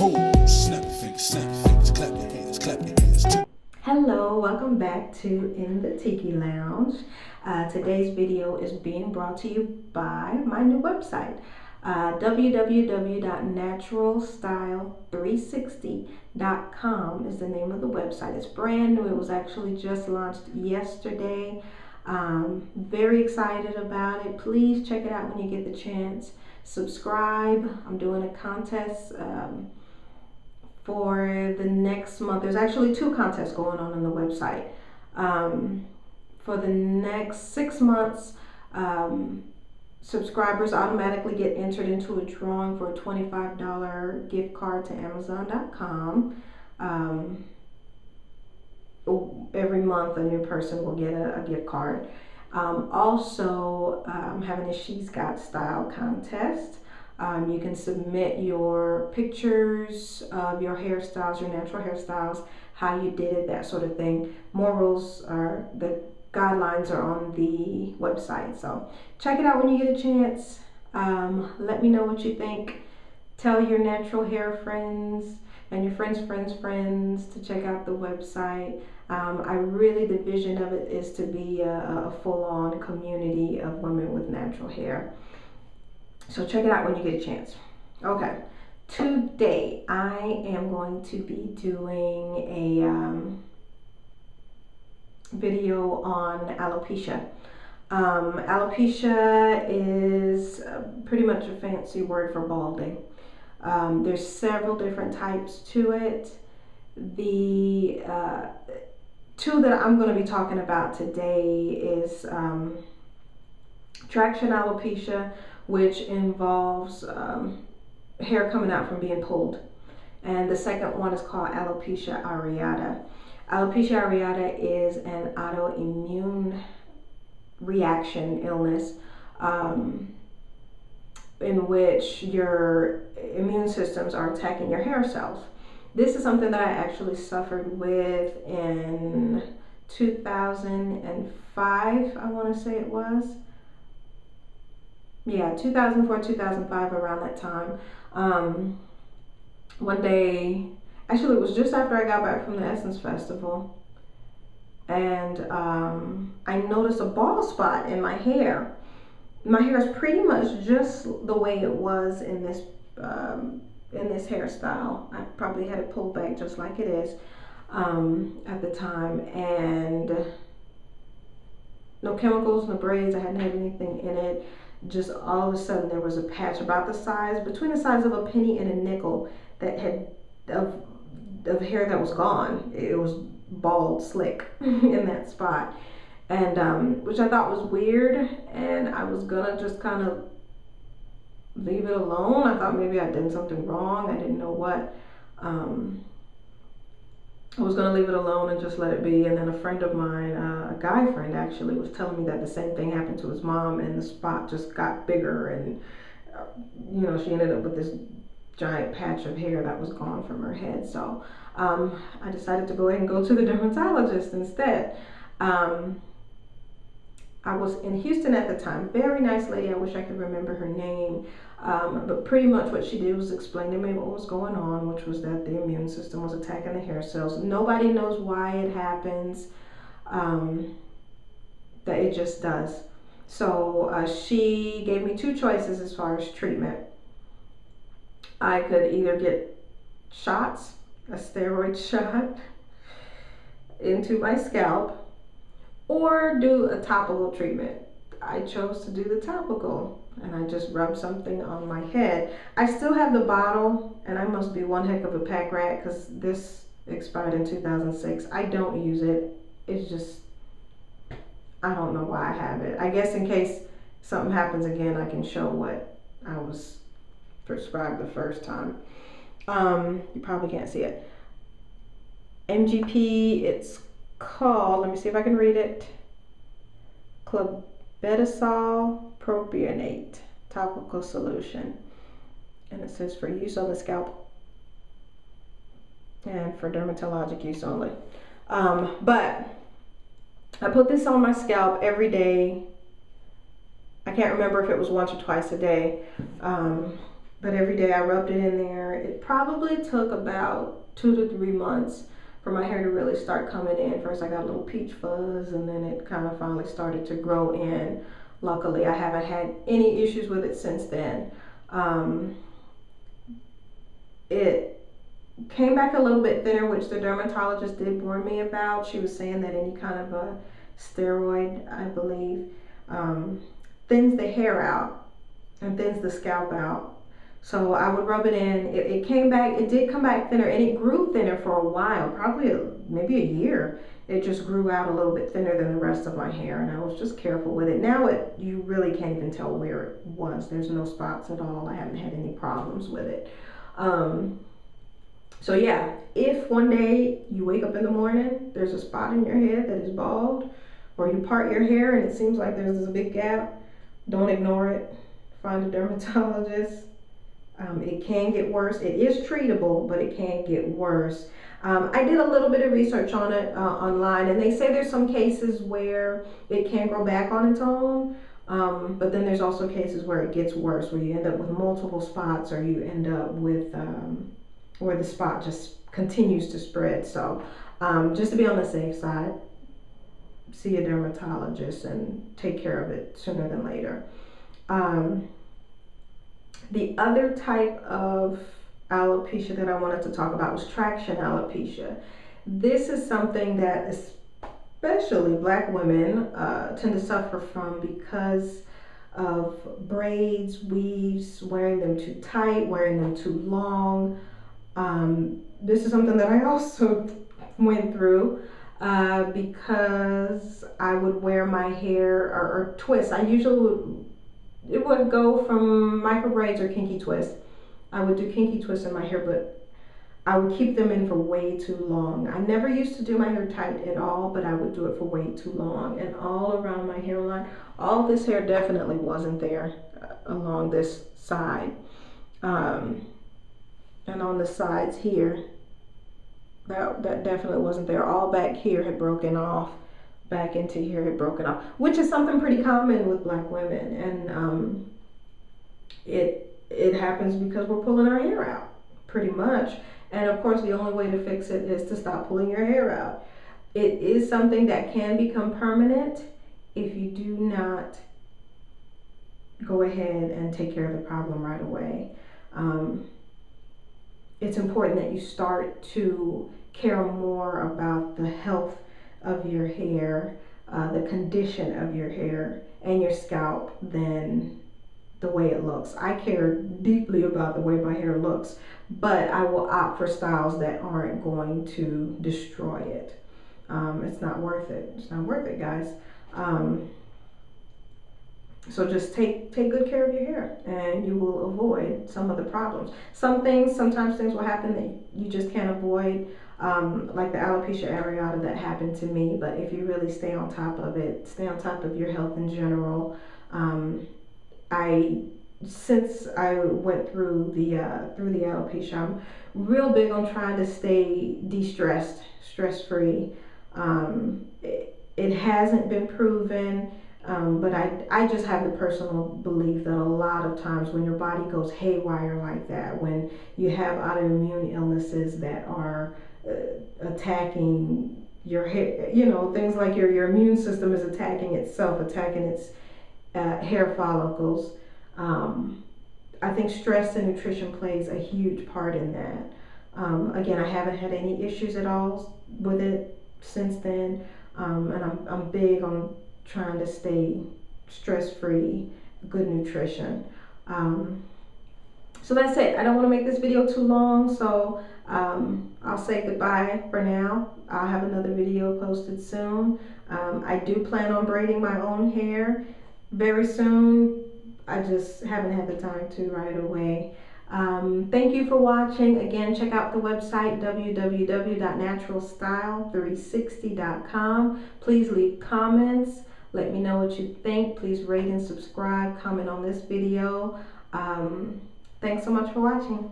Oh, snap your fingers, clap your hands, clap your hands too. Hello, welcome back to In the Tiki Lounge. Today's video is being brought to you by my new website, www.naturalstyle360.com is the name of the website. It's brand new. It was actually just launched yesterday. Very excited about it. Please check it out when you get the chance. Subscribe. I'm doing a contest for the next month. There's actually 2 contests going on the website. For the next 6 months, subscribers automatically get entered into a drawing for a $25 gift card to Amazon.com. Every month a new person will get a gift card. Also, I'm having a She's Got Style contest. You can submit your pictures of your hairstyles, your natural hairstyles, how you did it, that sort of thing. More rules are, the guidelines are on the website. So check it out when you get a chance. Let me know what you think. Tell your natural hair friends and your friends' to check out the website. The vision of it is to be a full-on community of women with natural hair. So check it out when you get a chance. Okay, today I am going to be doing a video on alopecia. Alopecia is pretty much a fancy word for balding. There's several different types to it. The 2 that I'm going to be talking about today is traction alopecia, which involves hair coming out from being pulled. And the second one is called alopecia areata. Alopecia areata is an autoimmune reaction illness in which your immune systems are attacking your hair cells. This is something that I actually suffered with in 2005, I want to say it was. Yeah, 2004, 2005, around that time. One day, actually it was just after I got back from the Essence Festival, and I noticed a bald spot in my hair. My hair is pretty much just the way it was in this hairstyle. I probably had it pulled back just like it is at the time, and no chemicals, no braids. I hadn't had anything in it. Just all of a sudden there was a patch about the size, between the size of a penny and a nickel, that had of hair that was gone. It was bald, slick in that spot, and which I thought was weird, and I was gonna just kind of leave it alone. I thought maybe I did something wrong. I didn't know what. I was gonna leave it alone and just let it be, and then a friend of mine, a guy friend actually, was telling me that the same thing happened to his mom, and the spot just got bigger, and she ended up with this giant patch of hair that was gone from her head. So I decided to go ahead and go to the dermatologist instead. I was in Houston at the time. Very nice lady. I wish I could remember her name. But pretty much what she did was explain to me what was going on, which was that the immune system was attacking the hair cells. Nobody knows why it happens. That it just does. So she gave me 2 choices as far as treatment. I could either get shots, a steroid shot into my scalp, or do a topical treatment. I chose to do the topical, and I just rubbed something on my head. I still have the bottle, and I must be one heck of a pack rat because this expired in 2006. I don't use it. It's just, I don't know why I have it. I guess in case something happens again, I can show what I was prescribed the first time. You probably can't see it. MGP, it's called, let me see if I can read it, clobetasol propionate topical solution, and it says for use on the scalp and for dermatologic use only. But I put this on my scalp every day. I can't remember if it was once or twice a day. But every day I rubbed it in there. It probably took about 2 to 3 months for my hair to really start coming in. First I got a little peach fuzz, and then it kind of finally started to grow in. Luckily I haven't had any issues with it since then. It came back a little bit thinner, which the dermatologist did warn me about. She was saying that any kind of a steroid, I believe, thins the hair out and thins the scalp out. So I would rub it in. It came back, it did come back thinner, and it grew thinner for a while, probably maybe a year. It just grew out a little bit thinner than the rest of my hair, and I was just careful with it. Now you really can't even tell where it was. There's no spots at all. I haven't had any problems with it. So yeah, if one day you wake up in the morning, there's a spot in your head that is bald, or you part your hair and it seems like there's a big gap, don't ignore it. Find a dermatologist. It can get worse. It is treatable, but it can get worse. I did a little bit of research on it online, and they say there's some cases where it can grow back on its own, but then there's also cases where it gets worse, where you end up with multiple spots, or you end up with where the spot just continues to spread. So just to be on the safe side, see a dermatologist and take care of it sooner than later. The other type of alopecia that I wanted to talk about was traction alopecia. This is something that especially Black women tend to suffer from because of braids, weaves, wearing them too tight, wearing them too long. This is something that I also went through because I would wear my hair or twist. I usually it would go from micro braids or kinky twists. I would do kinky twists in my hair, but I would keep them in for way too long. I never used to do my hair tight at all, but I would do it for way too long. And all around my hairline, all this hair definitely wasn't there along this side. And on the sides here, that definitely wasn't there. All back here had broken off. Back into here had broken off, which is something pretty common with Black women, and it happens because we're pulling our hair out, pretty much. And of course, the only way to fix it is to stop pulling your hair out. It is something that can become permanent if you do not go ahead and take care of the problem right away. It's important that you start to care more about the health of your hair, the condition of your hair and your scalp than the way it looks. I care deeply about the way my hair looks, but I will opt for styles that aren't going to destroy it. It's not worth it. It's not worth it, guys. So just take good care of your hair, and you will avoid some of the problems. Sometimes things will happen that you just can't avoid, like the alopecia areata that happened to me. But if you really stay on top of it, stay on top of your health in general. Since I went through the alopecia, I'm real big on trying to stay de-stressed, stress-free. It hasn't been proven. But I just have the personal belief that a lot of times when your body goes haywire like that, when you have autoimmune illnesses that are attacking your hair, things like your immune system is attacking itself, attacking its hair follicles. I think stress and nutrition plays a huge part in that. Again, I haven't had any issues at all with it since then, and I'm big on trying to stay stress-free, good nutrition. So that's it. I don't want to make this video too long, so I'll say goodbye for now. I'll have another video posted soon. I do plan on braiding my own hair very soon. I just haven't had the time to right away. Thank you for watching. Again, check out the website www.naturalstyle360.com. Please leave comments. Let me know what you think. Please rate and subscribe. Comment on this video. Thanks so much for watching.